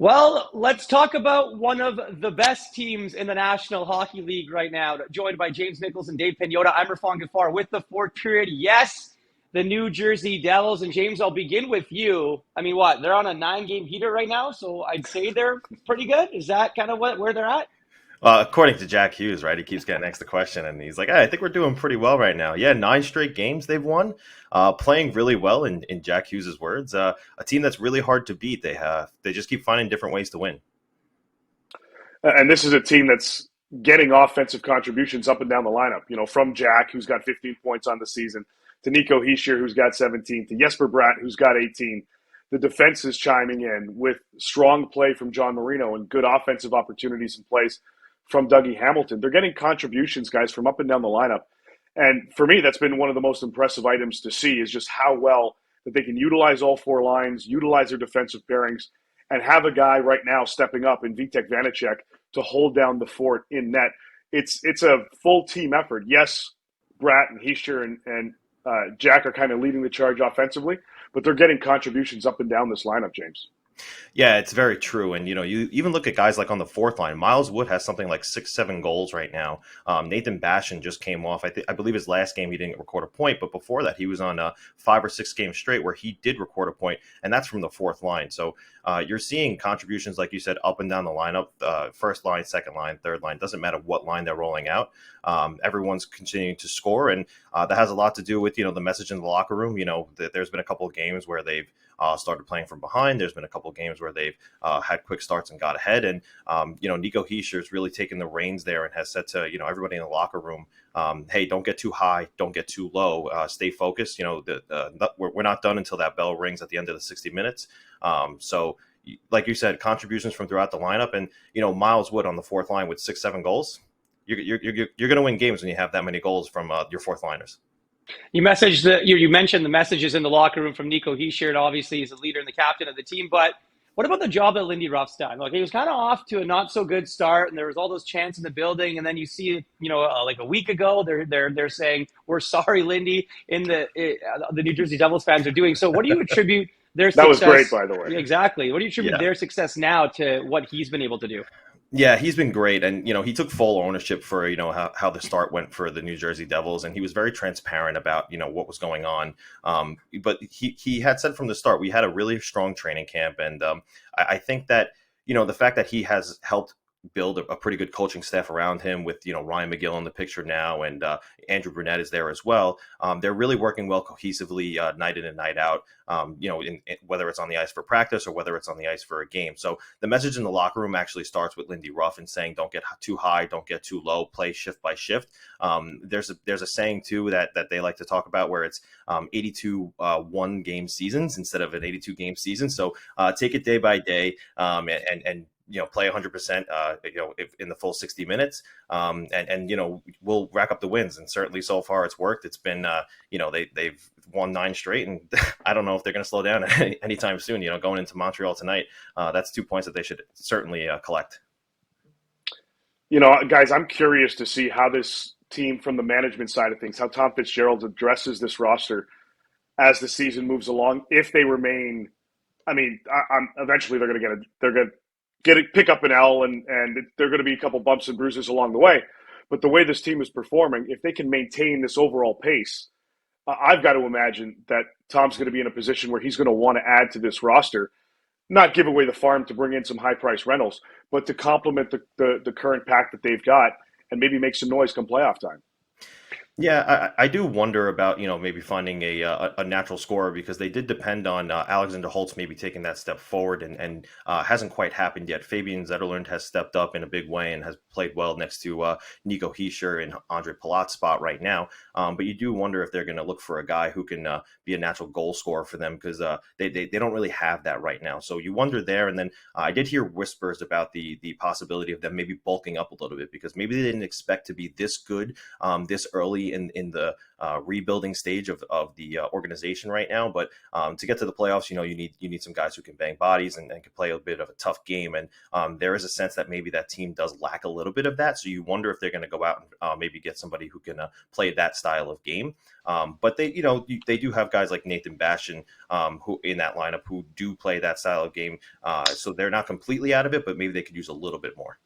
Well, let's talk about one of the best teams in the National Hockey League right now, joined by James Nichols and Dave Pagnotta. I'm Irfaan Gaffar with the fourth period. Yes, the New Jersey Devils. And James, I'll begin with you. I mean, what? They're on a 9-game heater right now, so I'd say they're pretty good. Is that kind of where they're at? According to Jack Hughes, right, he keeps getting asked the question, and he's like, hey, I think we're doing pretty well right now. Yeah, 9 straight games they've won, playing really well, in Jack Hughes' words. A team that's really hard to beat. They just keep finding different ways to win. And this is a team that's getting offensive contributions up and down the lineup. You know, from Jack, who's got 15 points on the season, to Nico Hischier, who's got 17, to Jesper Bratt, who's got 18. The defense is chiming in with strong play from John Marino and good offensive opportunities in place from Dougie Hamilton. They're getting contributions, guys, from up and down the lineup. And for me, that's been one of the most impressive items to see is just how well that they can utilize all four lines, utilize their defensive pairings, and have a guy right now stepping up in Vitek Vanacek to hold down the fort in net. It's a full team effort. Yes, Bratt and Hischier and Jack are kind of leading the charge offensively, but they're getting contributions up and down this lineup, James. Yeah, it's very true. And, you even look at guys like on the fourth line. Miles Wood has something like 6, 7 goals right now. Nathan Bastion just came off. I believe his last game he didn't record a point, but before that he was on 5 or 6 games straight where he did record a point, and that's from the fourth line. So you're seeing contributions, like you said, up and down the lineup. First line, second line, third line. Doesn't matter what line they're rolling out. Everyone's continuing to score, and that has a lot to do with the message in the locker room. There's been a couple of games where they've started playing from behind. There's been a couple of games where they've had quick starts and got ahead. And, Nico Hischier has really taken the reins there and has said to, everybody in the locker room, hey, don't get too high, don't get too low, stay focused. We're not done until that bell rings at the end of the 60 minutes. So, like you said, contributions from throughout the lineup. And, Miles Wood on the fourth line with 6, 7 goals. You're going to win games when you have that many goals from your fourth liners. You mentioned the messages in the locker room from Nico Hischier, and obviously he's the leader and the captain of the team. But what about the job that Lindy Ruff's done? Like, he was kind of off to a not so good start, and there was all those chants in the building. And then you see, like a week ago, they're saying we're sorry, Lindy. The New Jersey Devils fans are doing so. What do you attribute their That was great, success? by the way. Exactly. What do you attribute Yeah. their success now to what he's been able to do? Yeah, he's been great. And, he took full ownership for, how the start went for the New Jersey Devils. And he was very transparent about, what was going on. But he had said from the start, we had a really strong training camp. And I think that, the fact that he has helped build a pretty good coaching staff around him with, Ryan McGill in the picture now, and Andrew Brunette is there as well. They're really working well cohesively night in and night out, whether it's on the ice for practice or whether it's on the ice for a game. So the message in the locker room actually starts with Lindy Ruff and saying, don't get too high, don't get too low, play shift by shift. There's a saying too that they like to talk about where it's 82 one-game seasons instead of an 82-game season. So take it day by day, and play 100%, if in the full 60 minutes. And we'll rack up the wins. And certainly so far it's worked. It's been, they've won 9 straight. And I don't know if they're going to slow down anytime soon, going into Montreal tonight. That's 2 points that they should certainly collect. Guys, I'm curious to see how this team from the management side of things, how Tom Fitzgerald addresses this roster as the season moves along. If they remain, I'm eventually they're going to pick up an L, and there are going to be a couple bumps and bruises along the way. But the way this team is performing, if they can maintain this overall pace, I've got to imagine that Tom's going to be in a position where he's going to want to add to this roster, not give away the farm to bring in some high price rentals, but to complement the current pack that they've got and maybe make some noise come playoff time. Yeah, I do wonder about, maybe finding a natural scorer, because they did depend on Alexander Holtz maybe taking that step forward, and hasn't quite happened yet. Fabian Zetterlund has stepped up in a big way and has played well next to Nico Hischier and Andre Palat's spot right now. But you do wonder if they're going to look for a guy who can be a natural goal scorer for them, because they don't really have that right now. So you wonder there. And then I did hear whispers about the possibility of them maybe bulking up a little bit, because maybe they didn't expect to be this good this early early in the rebuilding stage of the organization right now. But to get to the playoffs, you need some guys who can bang bodies and can play a bit of a tough game. And there is a sense that maybe that team does lack a little bit of that. So you wonder if they're going to go out and maybe get somebody who can play that style of game. But they do have guys like Nathan Bastian who in that lineup who do play that style of game. So they're not completely out of it, but maybe they could use a little bit more.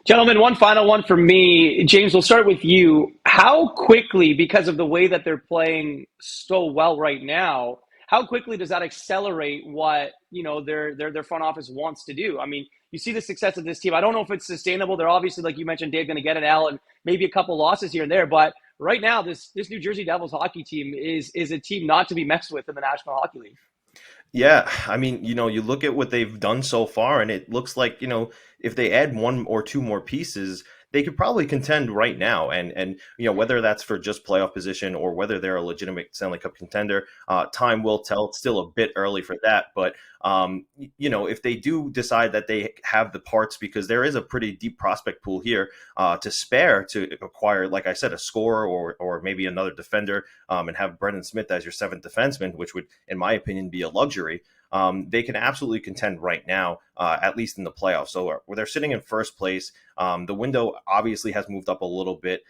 Gentlemen, one final one for me. James, we'll start with you. How quickly, because of the way that they're playing so well right now, how quickly does that accelerate what their front office wants to do? I mean, you see the success of this team. I don't know if it's sustainable. They're obviously, like you mentioned, Dave, going to get an L and maybe a couple losses here and there. But right now, this New Jersey Devils hockey team is a team not to be messed with in the National Hockey League. Yeah, I mean, you look at what they've done so far, and it looks like, if they add one or two more pieces, they could probably contend right now. And whether that's for just playoff position or whether they're a legitimate Stanley Cup contender, time will tell. It's still a bit early for that. But, if they do decide that they have the parts, because there is a pretty deep prospect pool here to spare to acquire, like I said, a scorer or maybe another defender and have Brendan Smith as your seventh defenseman, which would, in my opinion, be a luxury. They can absolutely contend right now, at least in the playoffs. So where they're sitting in first place, the window obviously has moved up a little bit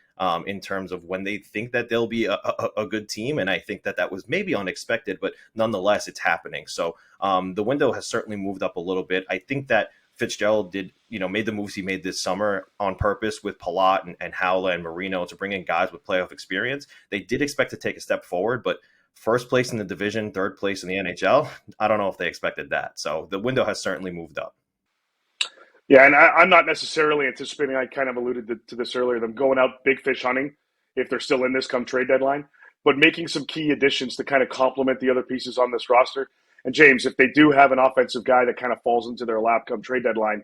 in terms of when they think that they'll be a good team. And I think that was maybe unexpected, but nonetheless, it's happening. So the window has certainly moved up a little bit. I think that Fitzgerald made the moves he made this summer on purpose with Palat and Howla and Marino to bring in guys with playoff experience. They did expect to take a step forward, but first place in the division, third place in the NHL, I don't know if they expected that. So the window has certainly moved up. Yeah, and I'm not necessarily anticipating, I kind of alluded to this earlier, them going out big fish hunting if they're still in this come trade deadline, but making some key additions to kind of complement the other pieces on this roster. And James, if they do have an offensive guy that kind of falls into their lap come trade deadline,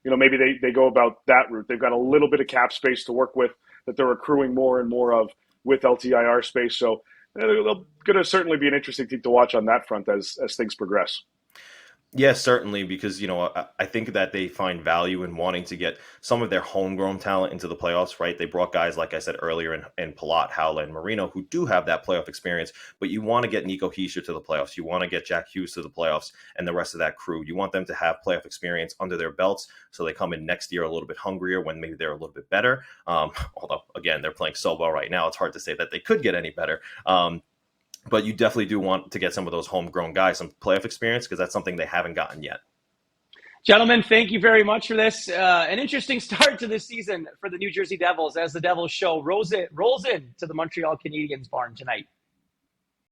maybe they go about that route. They've got a little bit of cap space to work with that they're accruing more and more of with LTIR space. So they're going to certainly be an interesting team to watch on that front as things progress. Yes, certainly, because, I think that they find value in wanting to get some of their homegrown talent into the playoffs, right? They brought guys, like I said earlier, in Palat, Howla, and Marino, who do have that playoff experience, but you want to get Nico Hischier to the playoffs. You want to get Jack Hughes to the playoffs and the rest of that crew. You want them to have playoff experience under their belts so they come in next year a little bit hungrier when maybe they're a little bit better. Although, again, they're playing so well right now, it's hard to say that they could get any better. But you definitely do want to get some of those homegrown guys some playoff experience because that's something they haven't gotten yet. Gentlemen, thank you very much for this. An interesting start to this season for the New Jersey Devils as the Devils show rolls in to the Montreal Canadiens barn tonight.